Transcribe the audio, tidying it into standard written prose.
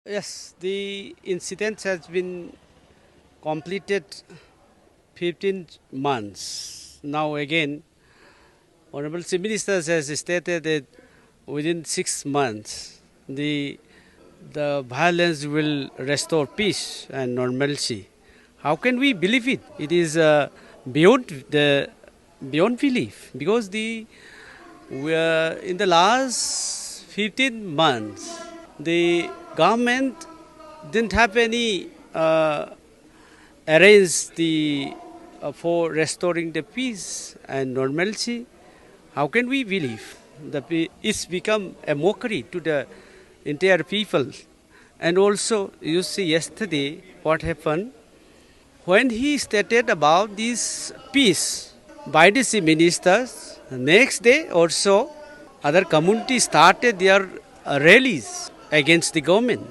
Yes, the incident has been completed 15 months. Now again, Honorable Chief Minister has stated that within 6 months, the violence will restore peace and normalcy. How can we believe it? It is beyond belief because we are in the last 15 months, the government didn't have any arrange the for restoring the peace and normalcy. How can we believe it's become a mockery to the entire people? And also, you see yesterday what happened when he stated about this peace by the ministers. Next day also, other communities started their rallies against the government.